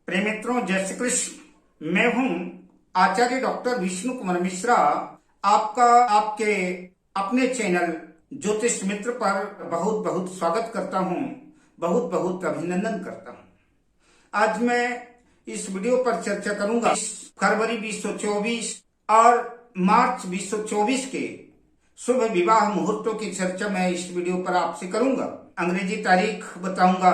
प्रिय मित्रों, जय श्री कृष्ण। मैं हूं आचार्य डॉक्टर विष्णु कुमार मिश्रा, आपका आपके अपने चैनल ज्योतिष मित्र पर बहुत बहुत स्वागत करता हूं, बहुत बहुत अभिनंदन करता हूं। आज मैं इस वीडियो पर चर्चा करूंगा फरवरी 2024 और मार्च 2024 के शुभ विवाह मुहूर्तों की चर्चा मैं इस वीडियो पर आपसे करूंगा। अंग्रेजी तारीख बताऊंगा,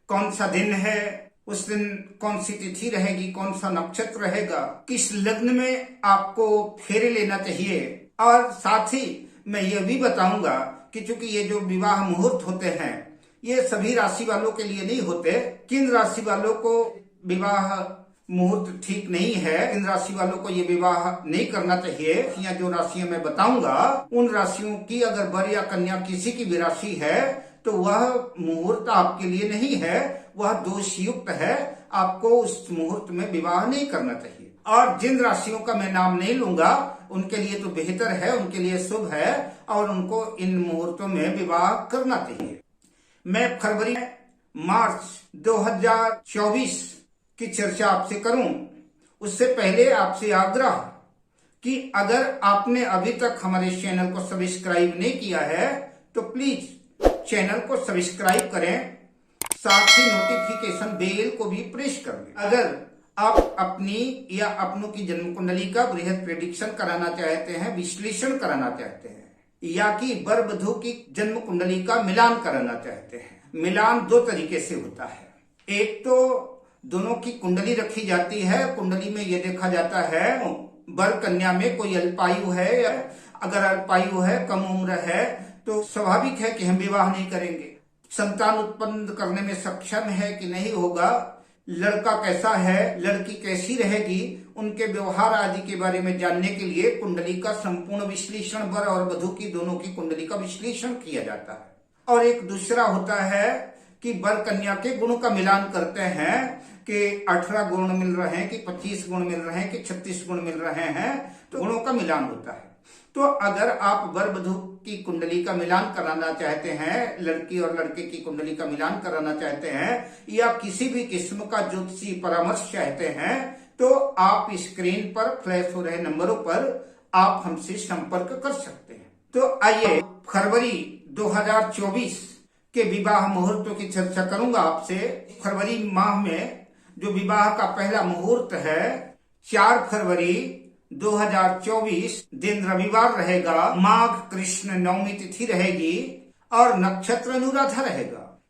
कौन सा दिन है, उस दिन कौन सी तिथि रहेगी, कौन सा नक्षत्र रहेगा, किस लग्न में आपको फेरे लेना चाहिए, और साथ ही मैं यह भी बताऊंगा कि चूंकि ये जो विवाह मुहूर्त होते हैं ये सभी राशि वालों के लिए नहीं होते, किन राशि वालों को विवाह मुहूर्त ठीक नहीं है, किन राशि वालों को ये विवाह नहीं करना चाहिए। या जो राशियां मैं बताऊंगा उन राशियों की अगर वर या कन्या किसी की भी राशि है तो वह मुहूर्त आपके लिए नहीं है, वह दोषयुक्त है, आपको उस मुहूर्त में विवाह नहीं करना चाहिए। और जिन राशियों का मैं नाम नहीं लूंगा उनके लिए तो बेहतर है, उनके लिए शुभ है और उनको इन मुहूर्तों में विवाह करना चाहिए। मैं फरवरी मार्च 2024 की चर्चा आपसे करूं उससे पहले आपसे आग्रह कि अगर आपने अभी तक हमारे चैनल को सब्सक्राइब नहीं किया है तो प्लीज चैनल को सब्सक्राइब करें, साथ ही नोटिफिकेशन बेल को भी प्रेस कर दें। अगर आप अपनी या अपनों की जन्म कुंडली का बृहद प्रेडिक्शन कराना चाहते हैं, विश्लेषण कराना चाहते हैं, या कि वर वधू की जन्म कुंडली का मिलान कराना चाहते हैं। मिलान दो तरीके से होता है। एक तो दोनों की कुंडली रखी जाती है, कुंडली में यह देखा जाता है वर कन्या में कोई अल्पायु है, अगर अल्पायु है, कम उम्र है तो स्वाभाविक है कि हम विवाह नहीं करेंगे। संतान उत्पन्न करने में सक्षम है कि नहीं होगा, लड़का कैसा है, लड़की कैसी रहेगी, उनके व्यवहार आदि के बारे में जानने के लिए कुंडली का संपूर्ण विश्लेषण, वर और वधू की दोनों की कुंडली का विश्लेषण किया जाता है। और एक दूसरा होता है कि वर कन्या के गुणों का मिलान करते हैं कि 18 गुण मिल रहे हैं कि 25 गुण मिल रहे हैं कि 36 गुण मिल रहे हैं, तो गुणों का मिलान होता है। तो अगर आप वर वधू की कुंडली का मिलान कराना चाहते हैं, लड़की और लड़के की कुंडली का मिलान कराना चाहते हैं, या किसी भी किस्म का ज्योतिषी परामर्श चाहते हैं, तो आप स्क्रीन पर फ्लैश हो रहे नंबरों पर आप हमसे संपर्क कर सकते हैं। तो आइए फरवरी 2024 के विवाह मुहूर्तों की चर्चा करूंगा आपसे। फरवरी माह में जो विवाह का पहला मुहूर्त है 4 फरवरी 2024, दिन रविवार रहेगा, माघ कृष्ण नवमी तिथि रहेगी और नक्षत्र अनुराधा रहेगा।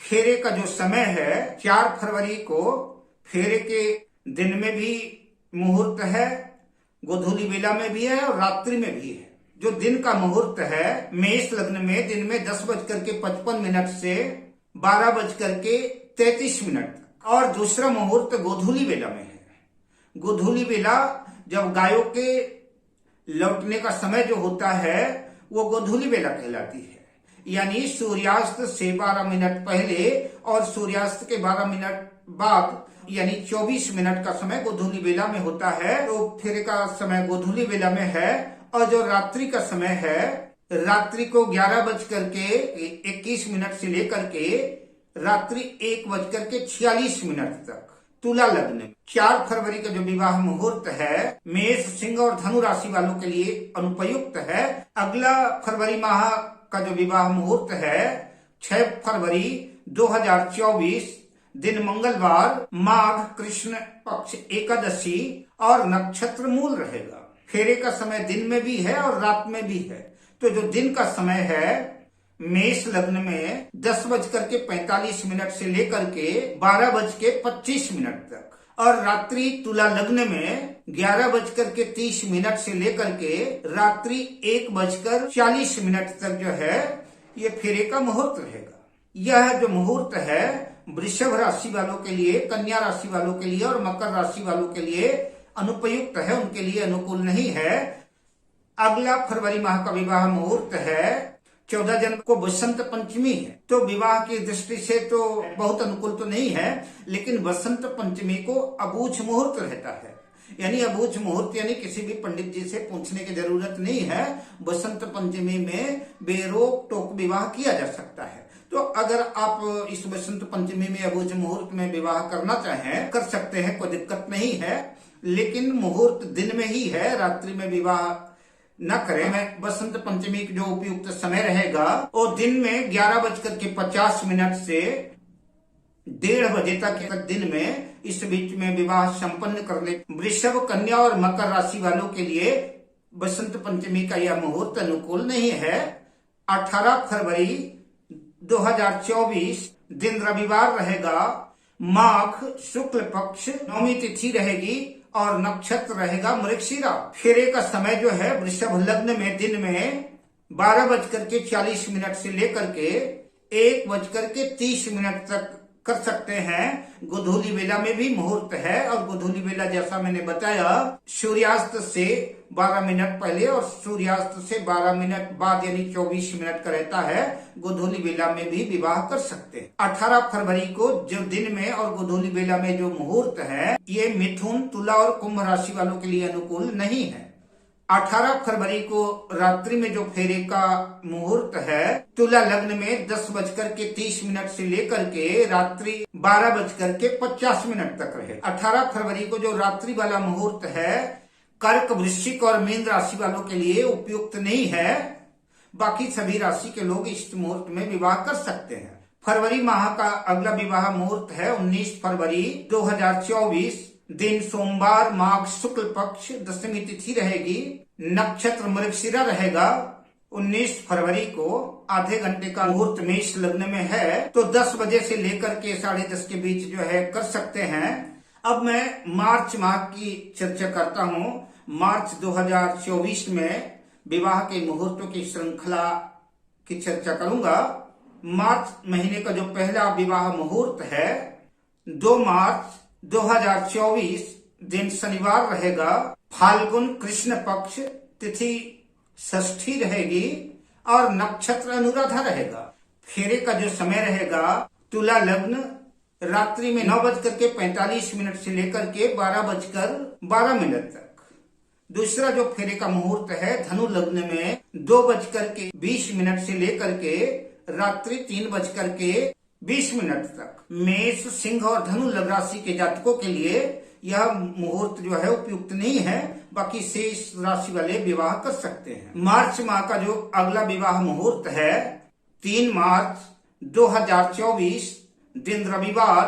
फेरे का जो समय है 4 फरवरी को फेरे के दिन में भी मुहूर्त है, गोधूली बेला में भी है और रात्रि में भी है। जो दिन का मुहूर्त है मेष लग्न में दिन में 10:55 से 12:33 और दूसरा मुहूर्त गोधूली बेला में है। गोधूली बेला जब गायों के लौटने का समय जो होता है वो गोधूली बेला कहलाती है, यानी सूर्यास्त से 12 मिनट पहले और सूर्यास्त के 12 मिनट बाद, यानी 24 मिनट का समय गोधूली बेला में होता है। तो फेरे का समय गोधूली बेला में है और जो रात्रि का समय है, रात्रि को 11:21 से लेकर के रात्रि 1:46 तक तुला लग्न। 4 फरवरी का जो विवाह मुहूर्त है मेष, सिंह और धनु राशि वालों के लिए अनुपयुक्त है। अगला फरवरी माह का जो विवाह मुहूर्त है 6 फरवरी 2024, दिन मंगलवार, माघ कृष्ण पक्ष एकादशी और नक्षत्र मूल रहेगा। फेरे का समय दिन में भी है और रात में भी है। तो जो दिन का समय है मेष लग्न में 10:45 से लेकर के 12:25 तक और रात्रि तुला लग्न में 11:30 से लेकर के रात्रि 1:40 तक जो है ये फेरे का मुहूर्त रहेगा। यह जो मुहूर्त है वृषभ राशि वालों के लिए, कन्या राशि वालों के लिए और मकर राशि वालों के लिए अनुपयुक्त है, उनके लिए अनुकूल नहीं है। अगला फरवरी माह का विवाह मुहूर्त है 14 जनवरी को बसंत पंचमी है। तो विवाह की दृष्टि से तो बहुत अनुकूल तो नहीं है, लेकिन बसंत पंचमी को अबूझ मुहूर्त रहता है। यानी अबूझ मुहूर्त यानी किसी भी पंडित जी से पूछने की जरूरत नहीं है, बसंत पंचमी में बेरोक टोक विवाह किया जा सकता है। तो अगर आप इस बसंत पंचमी में अबुझ मुहूर्त में विवाह करना चाहें कर सकते हैं, कोई दिक्कत नहीं है, लेकिन मुहूर्त दिन में ही है, रात्रि में विवाह न करें। मैं बसंत पंचमी का जो उपयुक्त समय रहेगा वो दिन में 11:50 से 1:30 बजे तक दिन में, इस बीच में विवाह संपन्न कर ले। वृषभ, कन्या और मकर राशि वालों के लिए बसंत पंचमी का यह मुहूर्त अनुकूल नहीं है। 18 फरवरी 2024 दिन रविवार रहेगा, माघ शुक्ल पक्ष नवमी तिथि रहेगी और नक्षत्र रहेगा मृगशिरा। फेरे का समय जो है वृषभ लग्न में दिन में 12:40 से लेकर के 1:30 तक कर सकते हैं। गोधूली बेला में भी मुहूर्त है और गोधूली बेला जैसा मैंने बताया सूर्यास्त से 12 मिनट पहले और सूर्यास्त से 12 मिनट बाद यानी 24 मिनट का रहता है। गोधूली बेला में भी विवाह कर सकते हैं। 18 फरवरी को जो दिन में और गोधूली बेला में जो मुहूर्त है ये मिथुन, तुला और कुंभ राशि वालों के लिए अनुकूल नहीं है। 18 फरवरी को रात्रि में जो फेरे का मुहूर्त है तुला लग्न में 10:30 से लेकर के रात्रि 12:50 तक रहे। 18 फरवरी को जो रात्रि वाला मुहूर्त है कर्क, वृश्चिक और मीन राशि वालों के लिए उपयुक्त नहीं है। बाकी सभी राशि के लोग इस मुहूर्त में विवाह कर सकते हैं। फरवरी माह का अगला विवाह मुहूर्त है 19 फरवरी 2024 दिन सोमवार, माघ शुक्ल पक्ष दशमी तिथि रहेगी, नक्षत्र मृगशिरा रहेगा। 19 फरवरी को आधे घंटे का मुहूर्त मेष लग्न में है, तो 10 बजे से लेकर के 10:30 के बीच जो है कर सकते हैं। अब मैं मार्च माह की चर्चा करता हूँ। मार्च 2024 में विवाह के मुहूर्तों की श्रृंखला की चर्चा करूंगा। मार्च महीने का जो पहला विवाह मुहूर्त है 2 मार्च 2024 दिन शनिवार रहेगा, फाल्गुन कृष्ण पक्ष तिथि षष्ठी रहेगी और नक्षत्र अनुराधा रहेगा। फेरे का जो समय रहेगा तुला लग्न रात्रि में 9:45 से लेकर के 12:12 तक। दूसरा जो फेरे का मुहूर्त है धनु लग्न में 2:20 से लेकर के रात्रि 3:20 तक। मेष, सिंह और धनु लग्न राशि के जातकों के लिए यह मुहूर्त जो है उपयुक्त नहीं है। बाकी शेष राशि वाले विवाह कर सकते हैं। मार्च माह का जो अगला विवाह मुहूर्त है 3 मार्च 2024 दिन रविवार,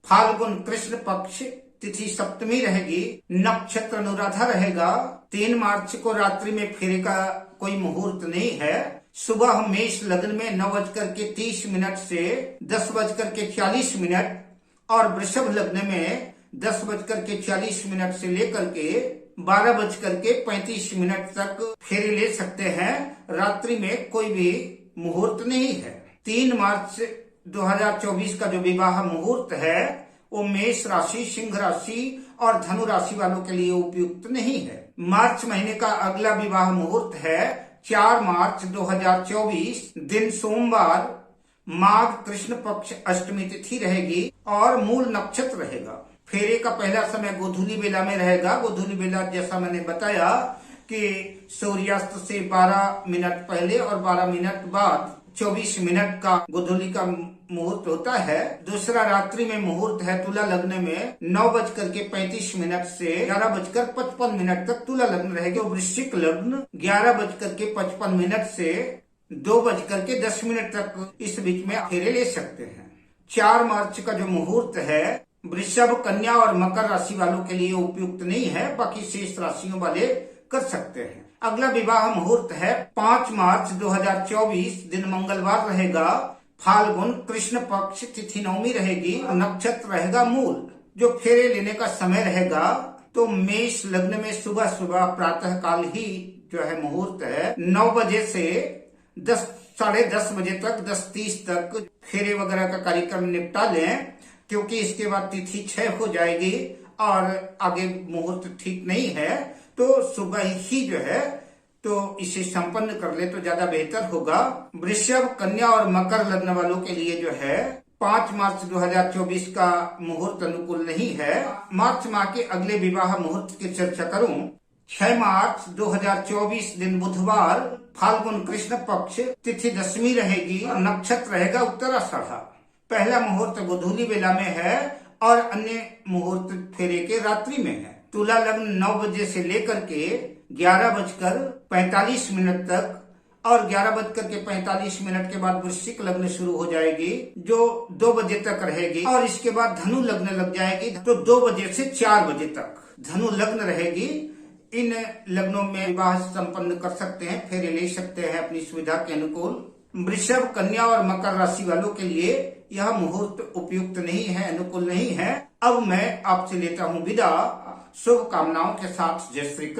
फाल्गुन कृष्ण पक्ष तिथि सप्तमी रहेगी, नक्षत्र अनुराधा रहेगा। 3 मार्च को रात्रि में फेरे का कोई मुहूर्त नहीं है। सुबह मेष लग्न में 9:30 से 10:40 और वृषभ लग्न में 10:40 से लेकर के 12:35 तक फेरे ले सकते हैं। रात्रि में कोई भी मुहूर्त नहीं है। 3 मार्च 2024 का जो विवाह मुहूर्त है वो मेष राशि, सिंह राशि और धनु राशि वालों के लिए उपयुक्त नहीं है। मार्च महीने का अगला विवाह मुहूर्त है 4 मार्च 2024 दिन सोमवार, माघ कृष्ण पक्ष अष्टमी तिथि रहेगी और मूल नक्षत्र रहेगा। फेरे का पहला समय गोधूली बेला में रहेगा। गोधूली बेला जैसा मैंने बताया कि सूर्यास्त से 12 मिनट पहले और 12 मिनट बाद 24 मिनट का गोधूली का मुहूर्त होता है। दूसरा रात्रि में मुहूर्त है तुला लग्न में 9:35 से 11:55 तक तुला लग्न रहेगा। वृश्चिक लग्न 11:55 से 2:10 तक इस बीच में फेरे ले सकते हैं। 4 मार्च का जो मुहूर्त है वृषभ, कन्या और मकर राशि वालों के लिए उपयुक्त नहीं है। बाकी शेष राशियों वाले कर सकते हैं। अगला विवाह मुहूर्त है 5 मार्च 2024 दिन मंगलवार रहेगा, फाल्गुन कृष्ण पक्ष तिथि नवमी रहेगी, नक्षत्र रहेगा मूल। जो फेरे लेने का समय रहेगा तो मेष लग्न में सुबह सुबह प्रातः काल ही जो है मुहूर्त है 9 बजे से 10:30 बजे तक 10:30 तक फेरे वगैरह का कार्यक्रम निपटा लें, क्योंकि इसके बाद तिथि क्षय हो जाएगी और आगे मुहूर्त ठीक नहीं है। तो सुबह ही जो है तो इसे संपन्न कर ले तो ज्यादा बेहतर होगा। वृषभ, कन्या और मकर लग्न वालों के लिए जो है 5 मार्च 2024 का मुहूर्त अनुकूल नहीं है। मार्च माह के अगले विवाह मुहूर्त की चर्चा करूं। 6 मार्च 2024 दिन बुधवार, फाल्गुन कृष्ण पक्ष, तिथि दशमी रहेगी, नक्षत्र रहेगा उत्तराषाढ़ा। पहला मुहूर्त गोधूली बेला में है और अन्य मुहूर्त फेरे के रात्रि में है। तुला लग्न 9 बजे से लेकर के 11:45 तक और 11:45 के बाद वृश्चिक लग्न शुरू हो जाएगी जो 2 बजे तक रहेगी और इसके बाद धनु लग्न लग जाएगी तो 2 बजे से 4 बजे तक धनु लग्न रहेगी। इन लग्नों में विवाह संपन्न कर सकते हैं, फेरे ले सकते हैं अपनी सुविधा के अनुकूल। वृषभ, कन्या और मकर राशि वालों के लिए यह मुहूर्त उपयुक्त नहीं है, अनुकूल नहीं है। अब मैं आपसे लेता हूँ विदा, शुभकामनाओं के साथ। जय श्री कृष्ण।